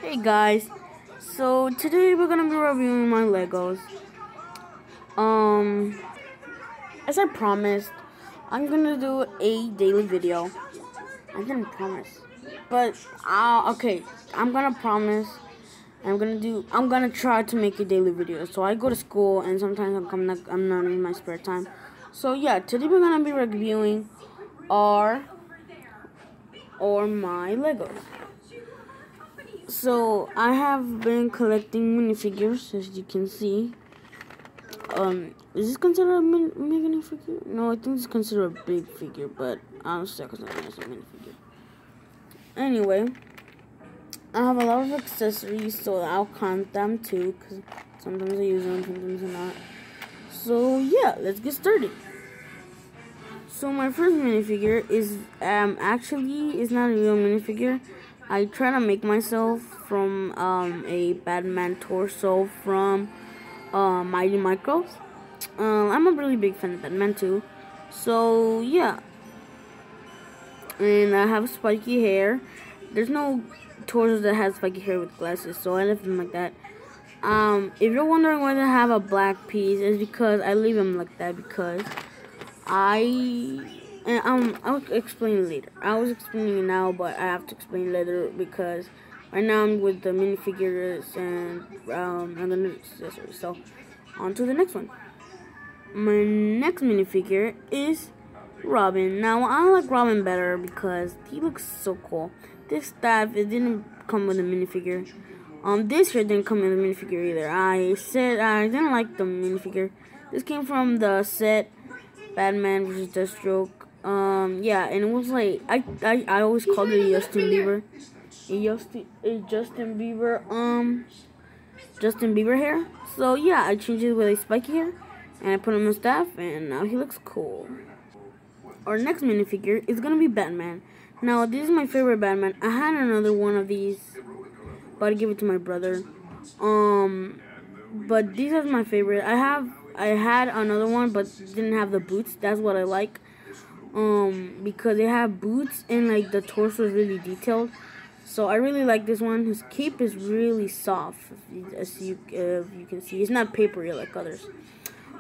Hey guys, so today we're gonna be reviewing my Legos. Um, as I promised, I'm gonna do a daily video. I didn't promise, but okay, I'm gonna promise. I'm gonna try to make a daily video. So I go to school and sometimes I'm not in my spare time. So yeah, today we're gonna be reviewing our or my Legos. So I have been collecting minifigures, as you can see. Is this considered a minifigure? No, I think it's considered a big figure, but honestly, I consider it as a minifigure. Anyway, I have a lot of accessories, so I'll count them too, because sometimes I use them, sometimes I not. So yeah, let's get started. So my first minifigure is actually is not a real minifigure. I try to make myself from a Batman torso from Mighty Micros. I'm a really big fan of Batman too. So yeah, and I have spiky hair. There's no torso that has spiky hair with glasses, so I left them like that. If you're wondering why I have a black piece, it's because I leave them like that because I'll explain later. I was explaining it now, but I have to explain later because right now I'm with the minifigures and the accessories. So on to the next one. My next minifigure is Robin. Now I like Robin better because he looks so cool. This staff, it didn't come with a minifigure. This here didn't come with a minifigure either. I said I didn't like the minifigure. This came from the set Batman vs. Deathstroke. Yeah, and it was like I always called it a Justin Bieber, Justin Bieber hair. So yeah, I changed it with a spiky hair, and I put him on staff, and now he looks cool. Our next minifigure is gonna be Batman. Now this is my favorite Batman. I had another one of these, but I gave it to my brother. But these are my favorite. I had another one, but didn't have the boots. That's what I like. Because they have boots and like the torso is really detailed. So I really like this one. His cape is really soft, as you can see. It's not papery like others.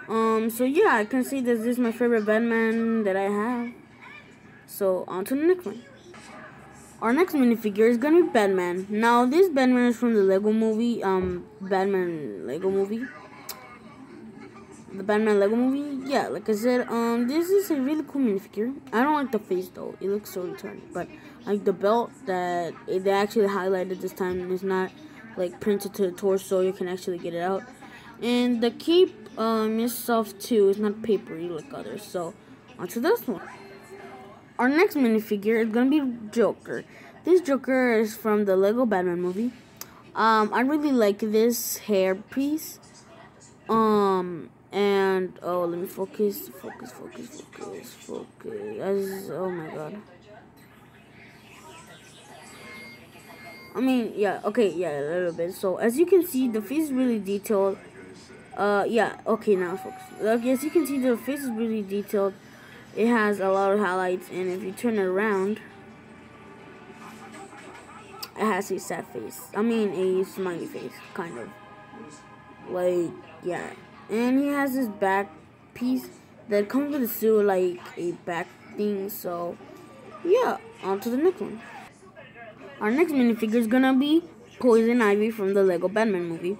So yeah, I can see that this is my favorite Batman that I have. So on to the next one. Our next minifigure is gonna be Batman. Now this Batman is from the Lego movie. Batman Lego movie. The Batman Lego movie. Yeah, like I said, this is a really cool minifigure. I don't like the face though. It looks so retarded. But like the belt that they actually highlighted this time is not like printed to the torso. You can actually get it out. And the cape is soft too. It's not papery like others. So onto this one. Our next minifigure is gonna be Joker. This Joker is from the Lego Batman movie. I really like this hair piece. And oh, let me focus. Oh my god. I mean, yeah, okay, yeah, a little bit. So as you can see, the face is really detailed. Yeah, okay, now focus. Okay, as you can see, the face is really detailed. It has a lot of highlights, and if you turn it around, it has a sad face. I mean, a smiley face, kind of. Like, yeah. And he has this back piece that comes with a suit, like a back thing. So, yeah, on to the next one. Our next minifigure is gonna be Poison Ivy from the Lego Batman movie.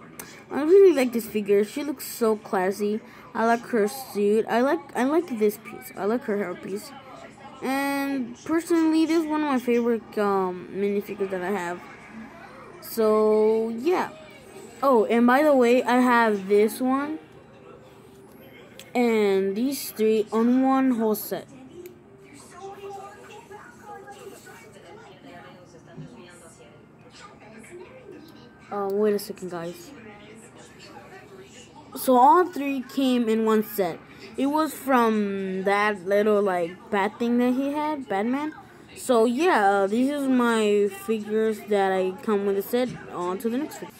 I really like this figure. She looks so classy. I like her suit. I like this piece. I like her hair piece. And personally, this is one of my favorite minifigures that I have. So yeah. Oh, and by the way, I have this one and these three on one whole set. Wait a second, guys. So all three came in one set. It was from that little like bat thing that he had, Batman. So yeah, these are my figures that I come with a set. On to the next figure.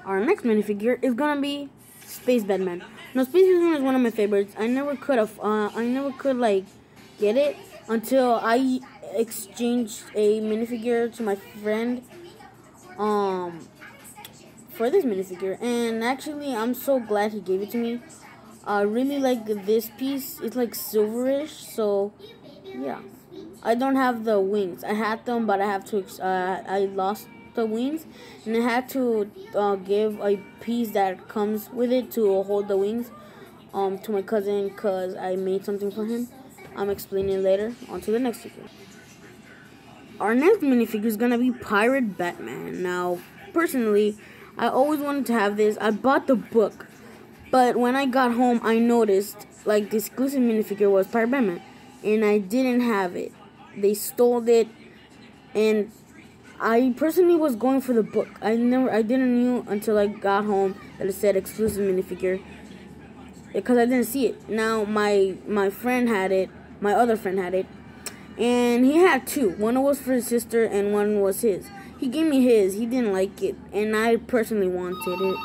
Our next minifigure is gonna be Space Batman. Now Space Batman is one of my favorites. I never could like get it until I exchanged a minifigure to my friend. um for this minifigure, and actually I'm so glad he gave it to me. I really like this piece. It's like silverish, so yeah. I don't have the wings. I had them, but I lost the wings, and I had to give a piece that comes with it to hold the wings to my cousin because I made something for him. I'm explaining later. On to the next figure. Our next minifigure is gonna be Pirate Batman. Now, personally, I always wanted to have this. I bought the book, but when I got home, I noticed like the exclusive minifigure was Pirate Batman, and I didn't have it. They stole it, and I personally was going for the book. I didn't know until I got home that it said exclusive minifigure, because I didn't see it. Now my friend had it, my other friend had it, and he had two. One was for his sister and one was his. He gave me his. He didn't like it, and I personally wanted it.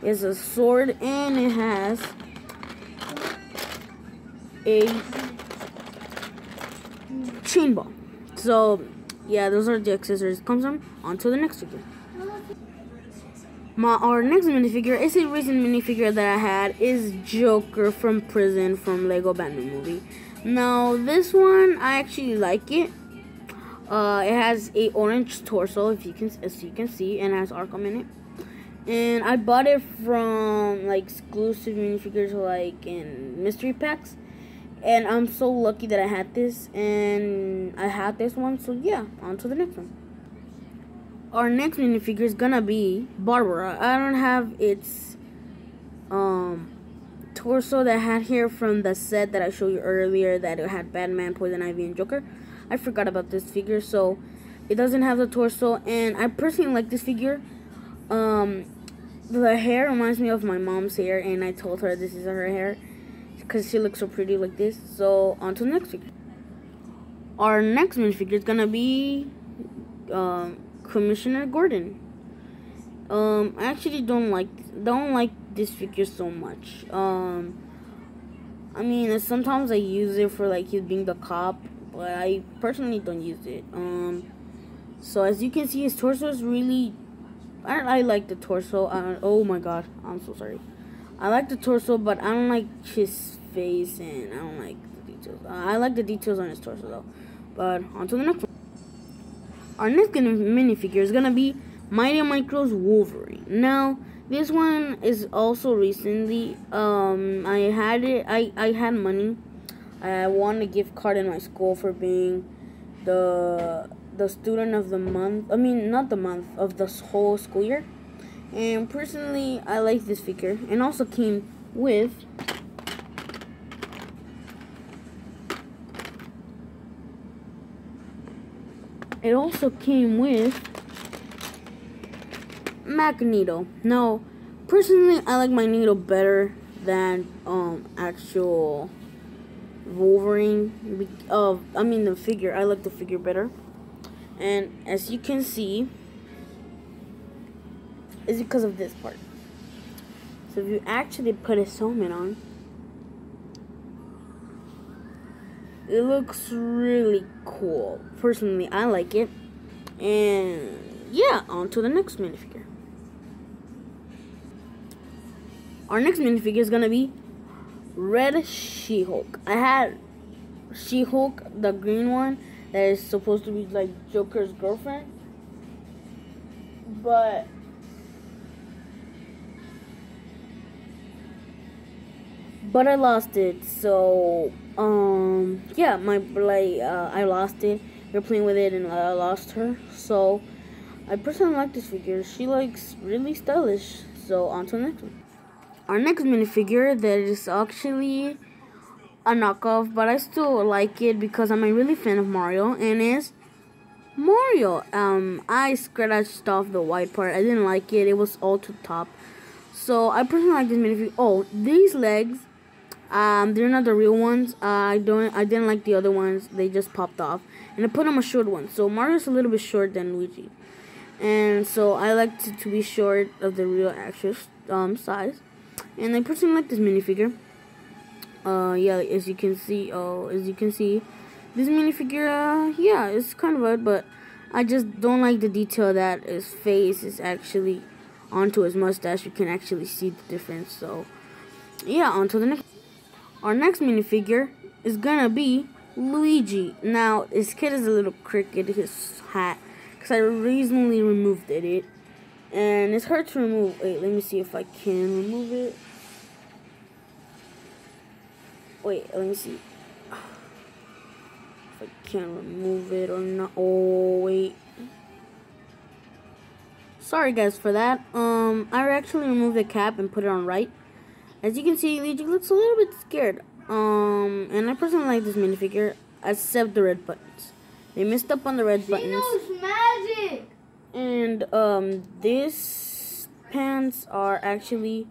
It's a sword, and it has a chain ball. So yeah, those are the accessories it comes from. On to the next figure. Our next minifigure is a recent minifigure that I had is Joker from prison from Lego Batman movie. Now this one I actually like it. It has a orange torso, as you can see, and it has Arkham in it. And I bought it from like exclusive minifigures, like in mystery packs. And I'm so lucky that I had this, and I had this one. So yeah, on to the next one. Our next minifigure is gonna be Barbara. I don't have its torso that I had here from the set that I showed you earlier, that it had Batman, Poison Ivy, and Joker. I forgot about this figure, so it doesn't have the torso, and I personally like this figure. The hair reminds me of my mom's hair, and I told her this is her hair because she looks so pretty like this. So on to the next figure. Our next minifigure is gonna be Commissioner Gordon. I actually don't like this figure so much. I mean, sometimes I use it for like he's being the cop, but I personally don't use it. So as you can see, his torso is really. I like the torso. Oh my god, I'm so sorry. I like the torso, but I don't like his face, and I don't like the details. I like the details on his torso though. But on to the next one. Our next minifigure is gonna be Mighty Micro's Wolverine. Now, this one is also recently. I had it. I had money. I won a gift card in my school for being the student of the month. I mean, not the month, of the whole school year. And personally, I like this figure. And also came with Magneto. Now, personally, I like Magneto better than actual Wolverine. I mean the figure. I like the figure better. And as you can see, is because of this part. So if you actually put his helmet on, it looks really cool. Personally, I like it. And yeah, on to the next minifigure. Our next minifigure is gonna be Red She-Hulk. I had She-Hulk, the green one, that is supposed to be like Joker's girlfriend, but I lost it. So yeah, I lost it. We were playing with it, and I lost her. So I personally like this figure. She looks really stylish. So on to the next one. Our next minifigure that is actually a knockoff, but I still like it because I'm a really fan of Mario, and is Mario. I scratched off the white part. I didn't like it. It was all to the top. So I personally like this minifigure. Oh, these legs, they're not the real ones. I didn't like the other ones. They just popped off, and I put them a short one. So Mario's a little bit short than Luigi, and so I like to be short of the real actual size. And I personally like this minifigure. Yeah, as you can see, this minifigure, yeah, it's kind of odd, but I just don't like the detail that his face is actually onto his mustache. You can actually see the difference. So, yeah, on to the next. Our next minifigure is gonna be Luigi. Now, his kid is a little crooked, his hat, because I recently removed it. And it's hard to remove. Wait, let me see if I can remove it. Wait, let me see. If I can remove it or not. Oh, wait. Sorry, guys, for that. I actually removed the cap and put it on right. As you can see, Luigi looks a little bit scared. And I personally like this minifigure, except the red buttons. They messed up on the red buttons. She knows magic! And, these pants are actually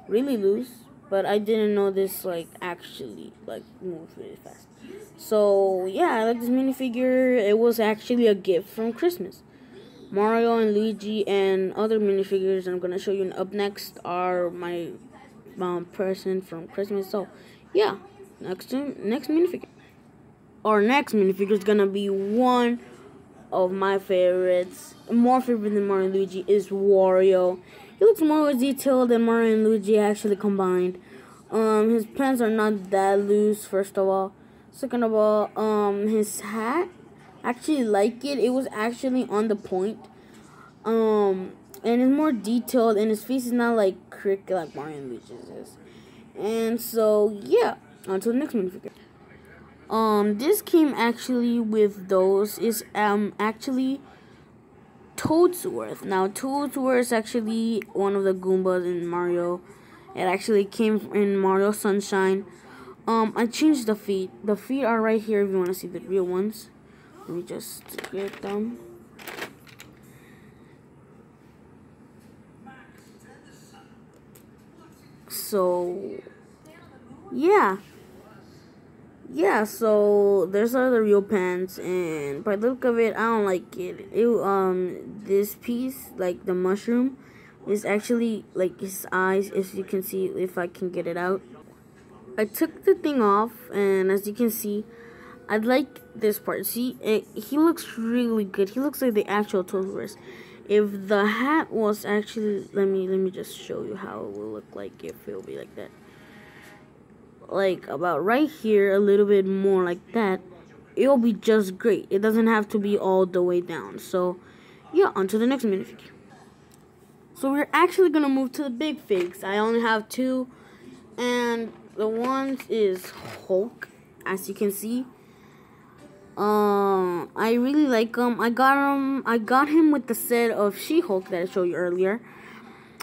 really loose. But I didn't know this, actually, moves really fast. So, yeah, I like this minifigure. It was actually a gift from Christmas. Mario and Luigi and other minifigures I'm going to show you up next are my present from Christmas. So, yeah, next minifigure. Our next minifigure is going to be one of my favorites. More favorite than Mario and Luigi is Wario. He looks more detailed than Mario and Luigi actually combined. His pants are not that loose, first of all. Second of all, his hat, I actually like it. It was actually on the point. And it's more detailed, and his face is not like crooked like Mario and Luigi's is. And so, yeah, on to the next minifigure. This came actually with those. Is actually Toadsworth. Now, Toadsworth is actually one of the Goombas in Mario. It actually came in Mario Sunshine. I changed the feet. The feet are right here if you want to see the real ones. Let me just get them. So, yeah. Yeah, so there's are the real pants, and by the look of it, I don't like it. This piece, like the mushroom, is actually like his eyes, if you can see, if I can get it out. I took the thing off, and as you can see, I like this part. See, he looks really good. He looks like the actual Toadsworth. If the hat was actually, let me just show you how it will look like if it will be like that. Like about right here, a little bit more like that, it'll be just great. It doesn't have to be all the way down. So yeah, on to the next minifigure. So we're actually gonna move to the big figs. I only have two, and the one is Hulk, as you can see. I really like him. I got him with the set of She-Hulk that I showed you earlier.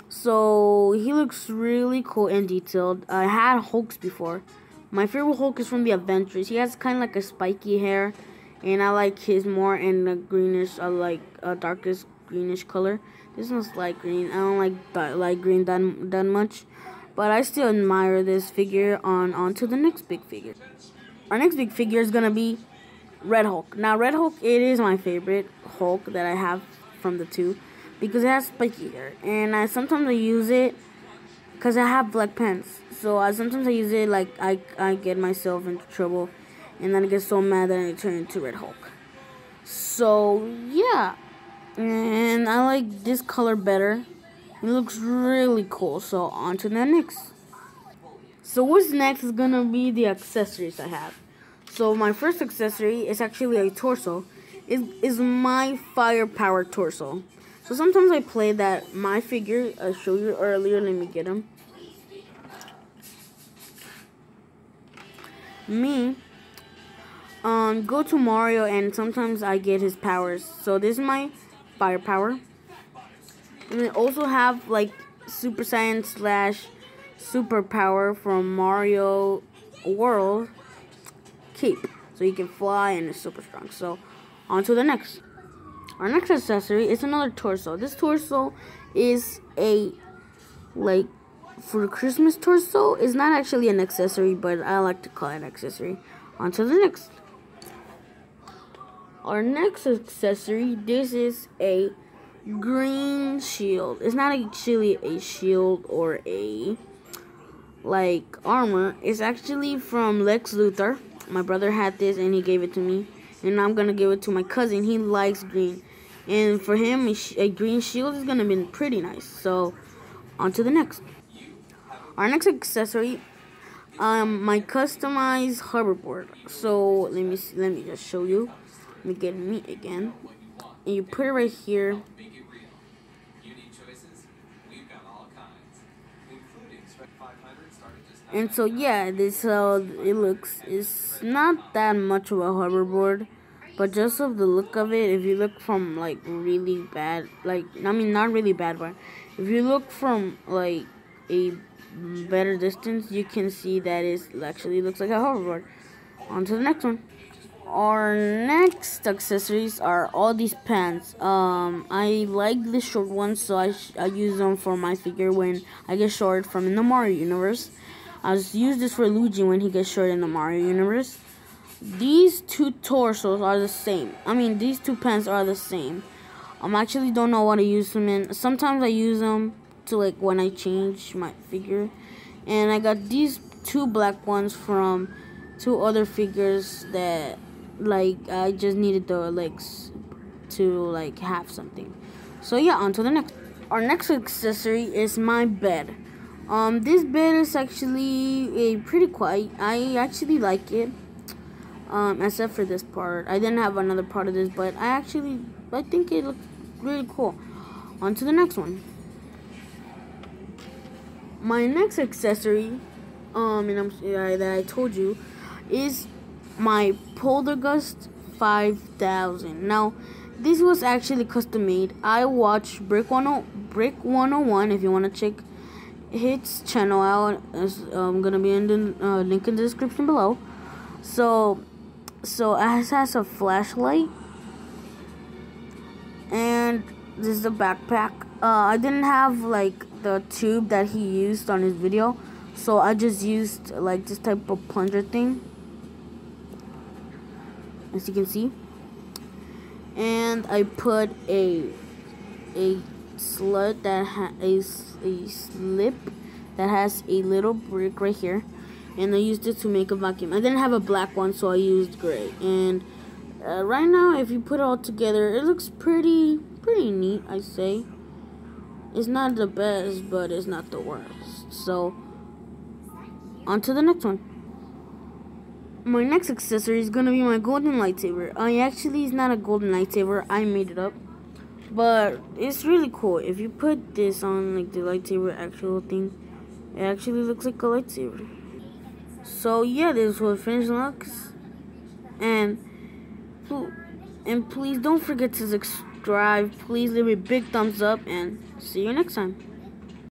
So, he looks really cool and detailed. I had Hulks before. My favorite Hulk is from the Adventures. He has kind of like a spiky hair. And I like his more in the greenish, a darkest greenish color. This one's light green. I don't like light green that much. But I still admire this figure. On to the next big figure. Our next big figure is going to be Red Hulk. Now, Red Hulk, it is my favorite Hulk that I have from the two. Because it has spiky hair, and sometimes I use it because I have black pants. So sometimes I use it like I get myself into trouble, and then I get so mad that I turn into Red Hulk. So yeah, and I like this color better. It looks really cool. So on to the next. So what's next is gonna be the accessories I have. So my first accessory is actually a torso. Is my firepower torso. So sometimes I play that my figure I showed you earlier. Let me get him. Go to Mario, and sometimes I get his powers. So this is my firepower. And I also have like Super Saiyan / superpower from Mario World cape. So you can fly and it's super strong. So on to the next. Our next accessory is another torso. This torso is a, for Christmas torso. It's not actually an accessory, but I like to call it an accessory. On to the next. Our next accessory, this is a green shield. It's not actually a shield or a, armor. It's actually from Lex Luthor. My brother had this, and he gave it to me. And I'm going to give it to my cousin. He likes green. And for him, a green shield is gonna be pretty nice. So, on to the next. Our next accessory, my customized hoverboard. So let me just show you. Let me get meat again, and you put it right here. And so yeah, this it looks. It's not that much of a hoverboard, but just of the look of it, if you look from like really bad, like I mean not really bad, but if you look from like a better distance, you can see that it actually looks like a hoverboard. On to the next one. Our next accessories are all these pants. I like the short ones, so I use them for my figure when I get short from in the Mario universe. I just use this for Luigi when he gets short in the Mario universe. These two torsos are the same. I mean, these two pants are the same. I actually don't know what to use them in. Sometimes I use them to like when I change my figure. And I got these two black ones from two other figures that like I just needed the legs to like have something. So yeah, on to the next. Our next accessory is my bed. This bed is actually a pretty quiet. I actually like it. Except for this part. I didn't have another part of this, but I think it looks really cool. On to the next one. My next accessory, that I told you, is my poltergust 5000. Now, this was actually custom made. I watched Brick 101. If you want to check his channel out, it's gonna be in the link in the description below. So it has a flashlight, and this is the backpack. I didn't have like the tube that he used on his video, so I just used like this type of plunger thing, as you can see, and I put a slip that has a little brick right here. And I used it to make a vacuum. I didn't have a black one, so I used gray. And right now, if you put it all together, it looks pretty neat, I say. It's not the best, but it's not the worst. So, on to the next one. My next accessory is gonna be my golden lightsaber. It's not a golden lightsaber. I made it up, but it's really cool. If you put this on like the lightsaber actual thing, it actually looks like a lightsaber. So yeah, this was finished looks, and please don't forget to subscribe. Please leave a big thumbs up, and see you next time.